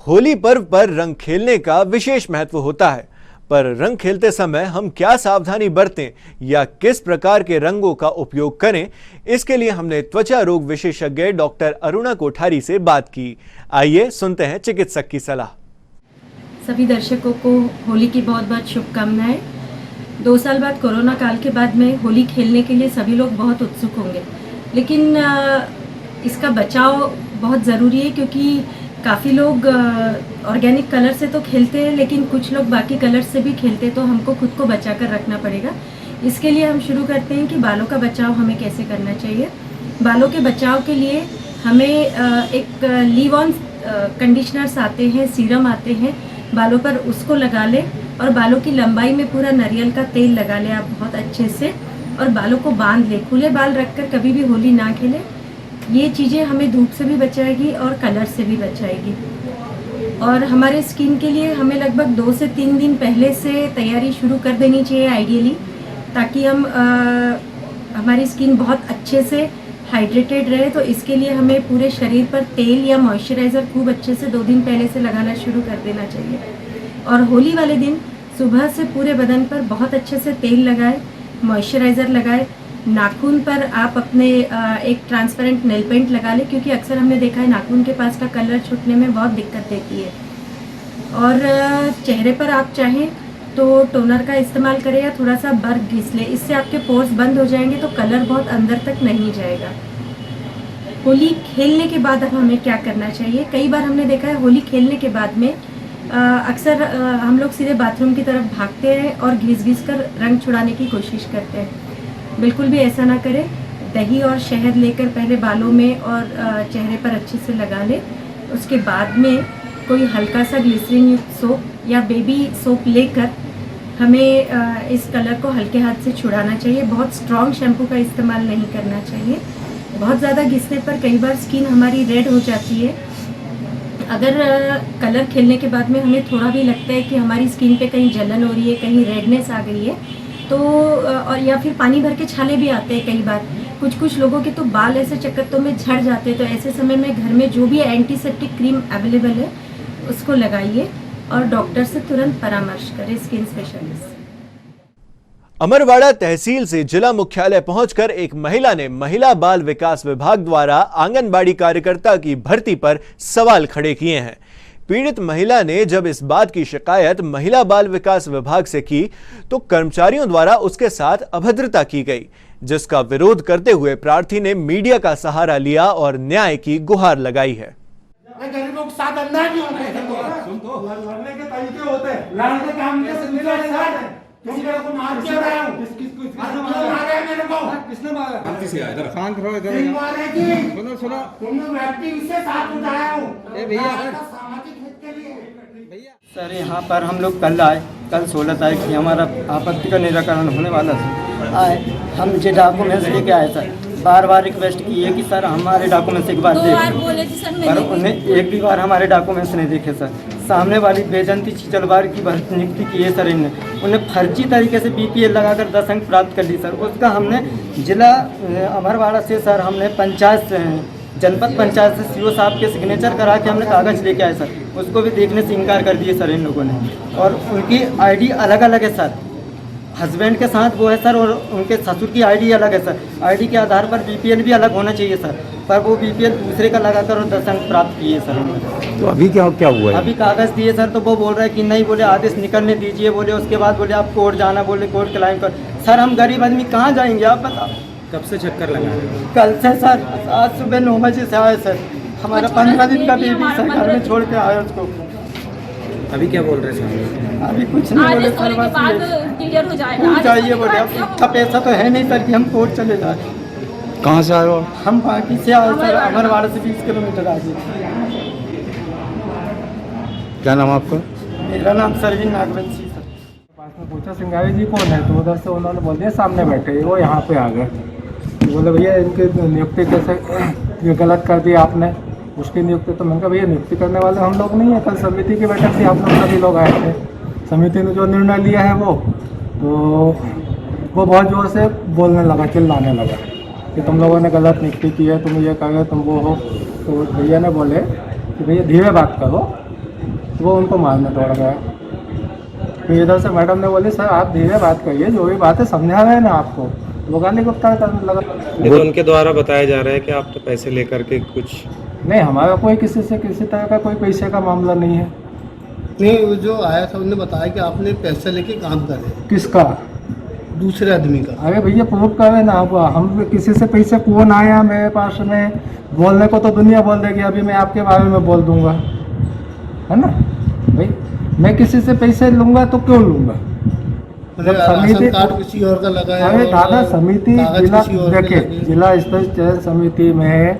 S1: होली पर्व पर रंग खेलने का विशेष महत्व होता है, पर रंग खेलते समय हम क्या सावधानी बरतें या किस प्रकार के रंगों का उपयोग करें, इसके लिए हमने त्वचा रोग विशेषज्ञ डॉक्टर अरुणा कोठारी से बात की। आइए सुनते हैं चिकित्सक की सलाह।
S19: सभी दर्शकों को होली की बहुत बहुत शुभकामनाएं। 2 साल बाद कोरोना काल के बाद में होली खेलने के लिए सभी लोग बहुत उत्सुक होंगे, लेकिन इसका बचाव बहुत ज़रूरी है क्योंकि काफ़ी लोग ऑर्गेनिक कलर से तो खेलते हैं, लेकिन कुछ लोग बाकी कलर से भी खेलते हैं, तो हमको खुद को बचा कर रखना पड़ेगा। इसके लिए हम शुरू करते हैं कि बालों का बचाव हमें कैसे करना चाहिए। बालों के बचाव के लिए हमें एक लीव ऑन कंडीशनर्स आते हैं, सीरम आते हैं, बालों पर उसको लगा लें और बालों की लंबाई में पूरा नारियल का तेल लगा लें आप बहुत अच्छे से और बालों को बांध लें। खुले बाल रखकर कभी भी होली ना खेलें। ये चीज़ें हमें धूप से भी बचाएगी और कलर से भी बचाएगी। और हमारे स्किन के लिए हमें लगभग 2 से 3 दिन पहले से तैयारी शुरू कर देनी चाहिए आइडियली, ताकि हम हमारी स्किन बहुत अच्छे से हाइड्रेटेड रहे। तो इसके लिए हमें पूरे शरीर पर तेल या मॉइस्चराइज़र खूब अच्छे से 2 दिन पहले से लगाना शुरू कर देना चाहिए। और होली वाले दिन सुबह से पूरे बदन पर बहुत अच्छे से तेल लगाए, मॉइस्चराइज़र लगाए। नाखून पर आप अपने एक ट्रांसपेरेंट नेल पेंट लगा लें, क्योंकि अक्सर हमने देखा है नाखून के पास का कलर छूटने में बहुत दिक्कत देती है। और चेहरे पर आप चाहें तो टोनर का इस्तेमाल करें या थोड़ा सा बर्फ घिस लें, इससे आपके पोर्स बंद हो जाएंगे तो कलर बहुत अंदर तक नहीं जाएगा। होली खेलने के बाद अब हमें क्या करना चाहिए? कई बार हमने देखा है होली खेलने के बाद में अक्सर हम लोग सीधे बाथरूम की तरफ भागते हैं और घिस कर रंग छुड़ाने की कोशिश करते हैं। बिल्कुल भी ऐसा ना करें। दही और शहद लेकर पहले बालों में और चेहरे पर अच्छे से लगा लें। उसके बाद में कोई हल्का सा ग्लिसरीन युक्त सोप या बेबी सोप लेकर हमें इस कलर को हल्के हाथ से छुड़ाना चाहिए। बहुत स्ट्रॉन्ग शैम्पू का इस्तेमाल नहीं करना चाहिए। बहुत ज़्यादा घिसने पर कई बार स्किन हमारी रेड हो जाती है। अगर कलर खेलने के बाद में हमें थोड़ा भी लगता है कि हमारी स्किन पे कहीं जलन हो रही है, कहीं रेडनेस आ गई है, तो और या फिर पानी भर के छाले भी आते हैं कई बार। कुछ लोगों के तो बाल ऐसे चक्करों में झड़ जाते हैं। तो ऐसे समय में घर में जो भी एंटीसेप्टिक क्रीम अवेलेबल है उसको लगाइए और डॉक्टर से तुरंत परामर्श करें, स्किन स्पेशलिस्ट।
S1: अमरवाड़ा तहसील से जिला मुख्यालय पहुंचकर एक महिला ने महिला बाल विकास विभाग द्वारा आंगनबाड़ी कार्यकर्ता की भर्ती पर सवाल खड़े किए हैं। पीड़ित महिला ने जब इस बात की शिकायत महिला बाल विकास विभाग से की तो कर्मचारियों द्वारा उसके साथ अभद्रता की गई, जिसका विरोध करते हुए प्रार्थी ने मीडिया का सहारा लिया और न्याय की गुहार लगाई है।
S14: गरीबों के साथ अन्याय क्यों लड़ने के तरीके होते हैं, लड़ने के हम तुम मेरे को मार क्यों रहे हो? मारे मेरे को? किसने मारा? शांत रहो इधर। सुनो तुमने व्यक्ति इससे साथ उठाया हो सामाजिक हित के लिए।
S20: सर यहाँ पर हम लोग कल आए, कल 16 तारीख की हमारा आपत्ति का निराकरण होने वाला था। आए हम जो डॉक्यूमेंट्स लेके आए सर, बार रिक्वेस्ट की है कि सर हमारे डॉक्यूमेंट्स एक बार देखें, पर उन्हें एक भी बार हमारे डॉक्यूमेंट्स नहीं देखे सर। सामने वाली बेजंती चिचलवार की भर्ती नियुक्ति की है सर, उन्हें फर्जी तरीके से BPL लगाकर 10 अंक प्राप्त कर ली सर। उसका हमने जिला अमरवाड़ा से सर हमने पंचायत से जनपद पंचायत से CO साहब के सिग्नेचर करा के हमने कागज़ लेके आए सर, उसको भी देखने से इनकार कर दिए सर इन लोगों ने। और उनकी ID अलग अलग है सर, हस्बैंड के साथ वो है सर और उनके ससुर की ID अलग है सर। ID के आधार पर BPL भी अलग होना चाहिए सर, पर वो BPL दूसरे का लगाकर और 10 अंक प्राप्त किए सर।
S21: तो अभी क्या हुआ है?
S20: अभी कागज़ दिए सर, तो वो बोल रहे हैं कि नहीं, बोले आदेश निकलने दीजिए, बोले उसके बाद बोले आप कोर्ट जाना, बोले कोर्ट क्लाइम कर। सर हम गरीब आदमी कहाँ जाएंगे आप बताओ?
S21: कब से चक्कर लगा रहे हो?
S20: कल से सर, आज सुबह 9 बजे से आए सर। हमारा 15 दिन का बेबी सर घर में छोड़ के आया उसको।
S21: अभी क्या बोल रहे हैं?
S20: अभी कुछ नहीं बोले सर,
S19: क्लियर हो जाएगा।
S20: चाहिए बोले, अब इतना पैसा तो है नहीं सर कि हम कोर्ट चले जाए।
S21: कहाँ से आए हो?
S20: हम बाकी से आए सर, अमरवाड़ा से 20 किलोमीटर आगे।
S21: क्या नाम आपका?
S20: मेरा नाम सरवीन नागवंशी सर।
S14: पूछा सिंगारी जी कौन है, तो उधर से उन्होंने बोल दिया सामने बैठे, वो यहाँ पे आ गए। तो बोले भैया इनकी नियुक्ति कैसे ये गलत कर दी आपने, उसकी नियुक्ति। तो मैंने कहा भैया नियुक्ति करने वाले हम लोग नहीं है, कल समिति की बैठक थी, आप लोग सभी लोग आए थे, समिति ने जो निर्णय लिया है वो बहुत ज़ोर से बोलने लगा, चिल्लाने लगा कि तुम लोगों ने गलत नियुक्ति की है, तुम ये कहे, तुम वो हो। तो भैया ने बोले कि भैया धीरे बात करो, वो उनको मारने दौड़ गया। फिर इधर से मैडम ने बोली सर आप धीरे बात करिए, जो भी बात है समझा रहे हैं ना आपको, वो गाली गुप्ता करने लगा।
S21: ये तो उनके द्वारा बताया जा रहा है कि आप तो पैसे लेकर के कुछ
S14: नहीं, हमारा कोई किसी से किसी तरह का कोई पैसे का मामला नहीं है।
S2: नहीं, वो जो आया था उन्होंने बताया कि आपने पैसे लेके काम करे।
S14: किसका?
S2: दूसरे आदमी का।
S14: अरे भैया प्रूफ करे ना, अब हम किसी से पैसे कौन आया मेरे पास में, बोलने को तो दुनिया बोल देगी, अभी मैं आपके बारे में बोल दूंगा, है ना भाई। मैं किसी से पैसे लूंगा तो क्यों लूंगा?
S2: राशन कार्ड किसी और का लगा है।
S14: अरे दादा समिति जिला, देखिए जिला स्तर चयन समिति में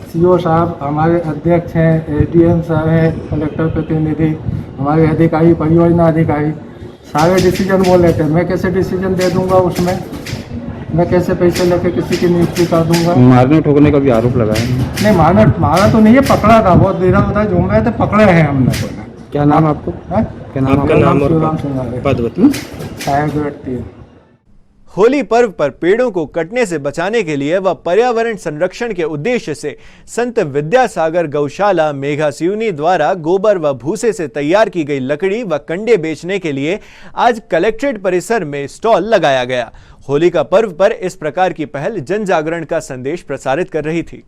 S14: सीओ साहब हमारे अध्यक्ष हैं, एडीएम साहब हैं, कलेक्टर प्रतिनिधि, हमारे अधिकारी, परियोजना अधिकारी, सारे डिसीजन वो लेते हैं। मैं कैसे डिसीजन दे दूंगा उसमें? मैं कैसे पैसे लेके किसी की नियुक्ति कर दूंगा?
S21: मारने ठोकने का भी आरोप लगाया।
S14: नहीं मारा तो नहीं है, पकड़ा था, बहुत इधर उधर घूम रहे थे, पकड़े हैं हमने। तो
S21: क्या नाम आपको?
S14: क्या नाम? आपका नाम और
S21: पद बताइए।
S14: सहायक ग्रेड 3।
S1: होली पर्व पर पेड़ों को कटने से बचाने के लिए व पर्यावरण संरक्षण के उद्देश्य से संत विद्यासागर गौशाला मेघा सिवनी द्वारा गोबर व भूसे से तैयार की गई लकड़ी व कंडे बेचने के लिए आज कलेक्ट्रेट परिसर में स्टॉल लगाया गया। होली का पर्व पर इस प्रकार की पहल जन जागरण का संदेश प्रसारित कर रही थी।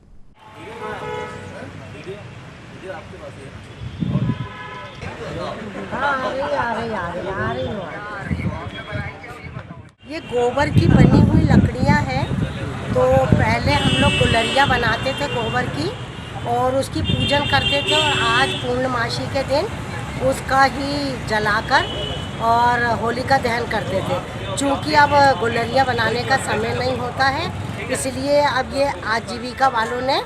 S22: ये गोबर की बनी हुई लकड़ियाँ हैं। तो पहले हम लोग गुलरिया बनाते थे गोबर की और उसकी पूजन करते थे, और आज पूर्णमासी के दिन उसका ही जलाकर और होलिका दहन करते थे। चूँकि अब गुलरिया बनाने का समय नहीं होता है, इसलिए अब ये आजीविका वालों ने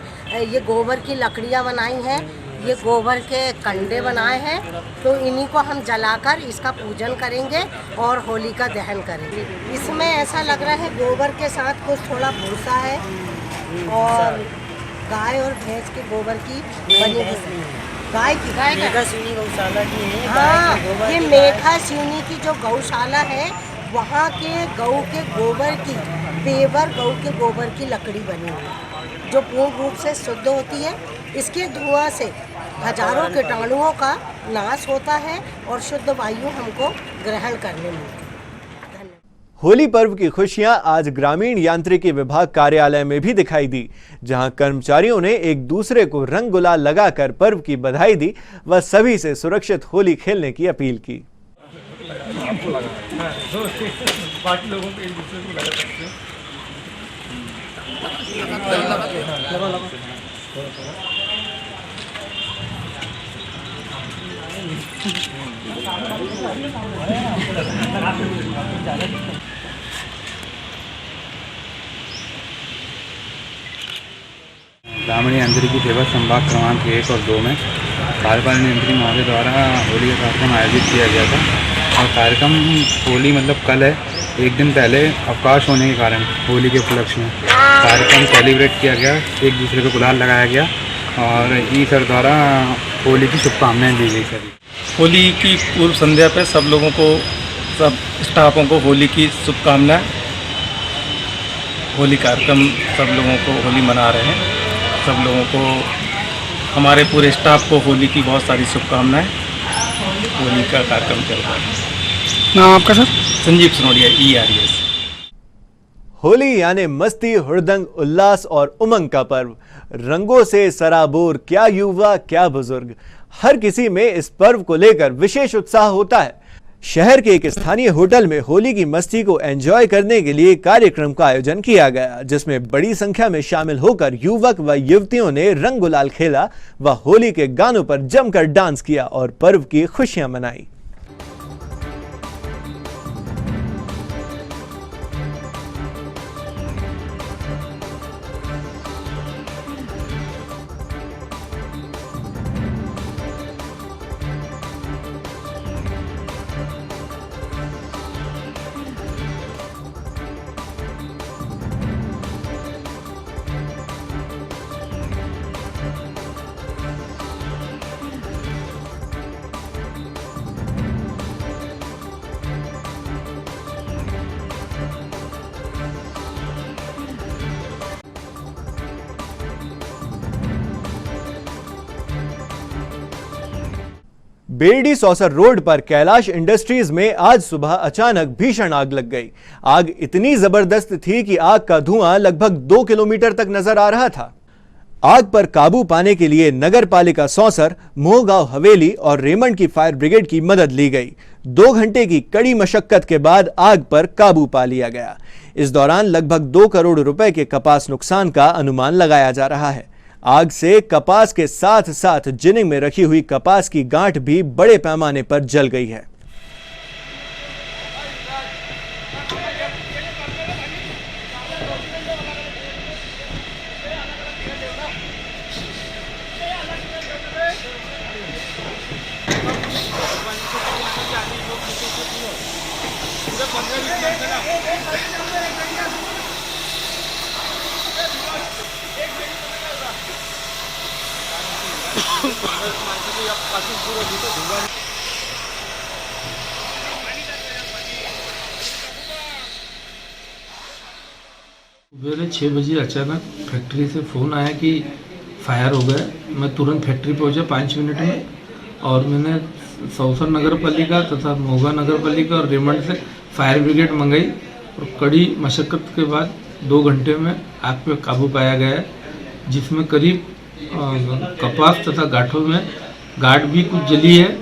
S22: ये गोबर की लकड़ियाँ बनाई हैं, ये गोबर के कंडे बनाए हैं, तो इन्हीं को हम जलाकर इसका पूजन करेंगे और होलिका दहन करेंगे। इसमें ऐसा लग रहा है गोबर के साथ कुछ थोड़ा भूसा है और गाय और भैंस के गोबर की बनी हुई गाय मेघा सिवनी गौशाला की है। हाँ, ये मेघा सिवनी की जो गौशाला है वहाँ के गऊ के गोबर की, पेवर गऊ के गोबर की लकड़ी बनी हुई है, जो पूर्ण रूप से शुद्ध होती है। इसके धुआं से हजारों कीटाणुओं का नाश होता है और शुद्ध वायु हमको ग्रहण करने मिलती है।
S1: होली पर्व की खुशियां आज ग्रामीण यांत्रिकी विभाग कार्यालय में भी दिखाई दी, जहां कर्मचारियों ने एक दूसरे को रंग गुलाल लगाकर पर्व की बधाई दी व सभी से सुरक्षित होली खेलने की अपील की।
S14: बाकी लोगों को एक दूसरे को लगा सकते हैं।
S21: ग्रामीण यांत्रिकी सेवा संभाग क्रमांक 1 और 2 में कार्यपालन यंत्री महोदय द्वारा होली का कार्यक्रम आयोजित किया गया था। और कार्यक्रम होली मतलब कल है, एक दिन पहले अवकाश होने के कारण होली के उपलक्ष्य में कार्यक्रम सेलिब्रेट किया गया, एक दूसरे को गुलाल लगाया गया और ई सर द्वारा होली की शुभकामनाएं दी गई सभी।
S23: होली की पूर्व संध्या पे सब लोगों को, सब स्टाफों को होली की शुभकामनाएं। होली कार्यक्रम सब लोगों को होली मना रहे हैं, सब लोगों को, हमारे पूरे स्टाफ को होली की बहुत सारी शुभकामनाएं। होली का कार्यक्रम चल रहा है।
S21: नाम आपका सर?
S23: संजीव सनोडिया, ERES।
S1: होली यानी मस्ती, हुड़दंग, उल्लास और उमंग का पर्व। रंगों से सराबोर क्या युवा क्या बुजुर्ग, हर किसी में इस पर्व को लेकर विशेष उत्साह होता है। शहर के एक स्थानीय होटल में होली की मस्ती को एंजॉय करने के लिए कार्यक्रम का आयोजन किया गया, जिसमें बड़ी संख्या में शामिल होकर युवक व युवतियों ने रंग गुलाल खेला व होली के गानों पर जमकर डांस किया और पर्व की खुशियां मनाई। बेरडी सौसर रोड पर कैलाश इंडस्ट्रीज में आज सुबह अचानक भीषण आग लग गई। आग इतनी जबरदस्त थी कि आग का धुआं लगभग 2 किलोमीटर तक नजर आ रहा था। आग पर काबू पाने के लिए नगर पालिका सौसर, मोहगांव हवेली और रेमंड की फायर ब्रिगेड की मदद ली गई। 2 घंटे की कड़ी मशक्कत के बाद आग पर काबू पा लिया गया। इस दौरान लगभग 2 करोड़ रुपए के कपास नुकसान का अनुमान लगाया जा रहा है। आग से कपास के साथ साथ जिनिंग में रखी हुई कपास की गांठ भी बड़े पैमाने पर जल गई है।
S3: सवेरे 6 बजे अचानक फैक्ट्री से फ़ोन आया कि फायर हो गया। मैं तुरंत फैक्ट्री पहुंचा 5 मिनट में, और मैंने सौसर नगर पालिका तथा मोगा नगर पालिका और रेमंड से फायर ब्रिगेड मंगाई और कड़ी मशक्क़त के बाद 2 घंटे में आग पे काबू पाया गया है, जिसमें करीब कपास तथा गांठों में गांठ भी कुछ जली है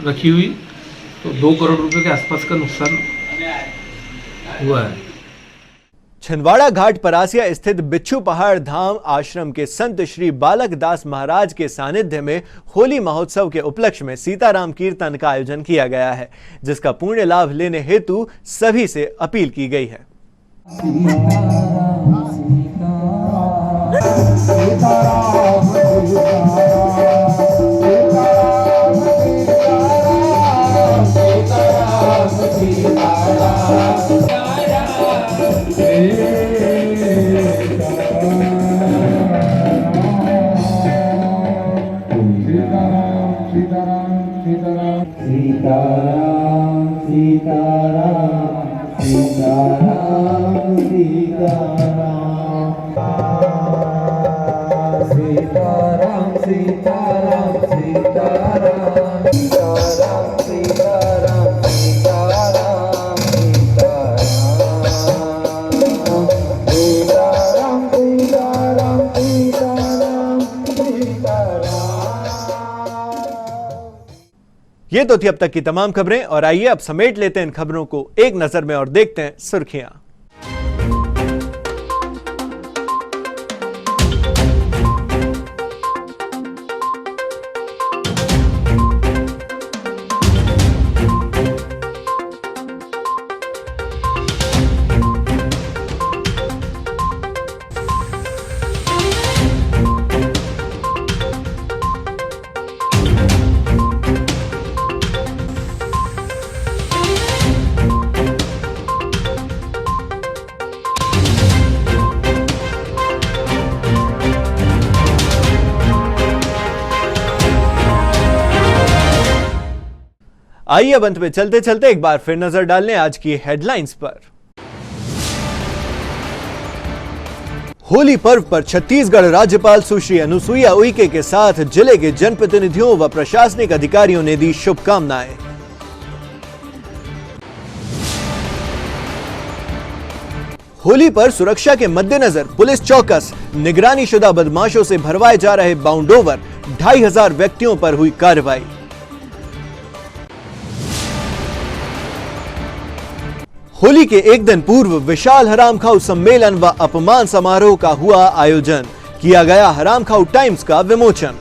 S3: रखी हुई, तो 2 करोड़ रुपए के आसपास का नुकसान हुआ है।
S1: छिंदवाड़ा घाट परासिया स्थित बिच्छू पहाड़ धाम आश्रम के संत श्री बालक दास महाराज के सानिध्य में होली महोत्सव के उपलक्ष्य में सीताराम कीर्तन का आयोजन किया गया है, जिसका पुण्य लाभ लेने हेतु सभी से अपील की गई है। ये तो थी अब तक की तमाम खबरें, और आइए अब समेट लेते हैं इन खबरों को एक नजर में और देखते हैं सुर्खियां। आइए अब अंत में चलते चलते एक बार फिर नजर डाल लें आज की हेडलाइंस पर। होली पर्व पर छत्तीसगढ़ राज्यपाल सुश्री अनुसुईया उइके के साथ जिले के जनप्रतिनिधियों व प्रशासनिक अधिकारियों ने दी शुभकामनाएं। होली पर सुरक्षा के मद्देनजर पुलिस चौकस, निगरानी शुदा बदमाशों से भरवाए जा रहे बाउंड ओवर, 2500 व्यक्तियों पर हुई कार्रवाई। होली के एक दिन पूर्व विशाल हरामखाऊ सम्मेलन व अपमान समारोह का हुआ आयोजन, किया गया हरामखाऊ टाइम्स का विमोचन।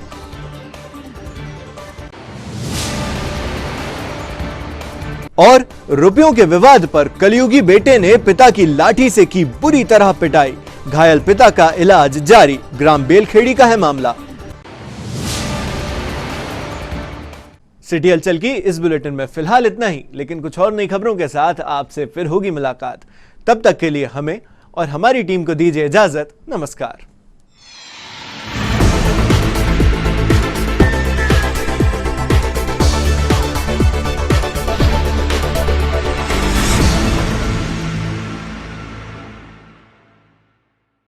S1: और रुपयों के विवाद पर कलयुगी बेटे ने पिता की लाठी से की बुरी तरह पिटाई, घायल पिता का इलाज जारी, ग्राम बेलखेड़ी का है मामला। सिटी हलचल की इस बुलेटिन में फिलहाल इतना ही, लेकिन कुछ और नई खबरों के साथ आपसे फिर होगी मुलाकात। तब तक के लिए हमें और हमारी टीम को दीजिए इजाजत। नमस्कार।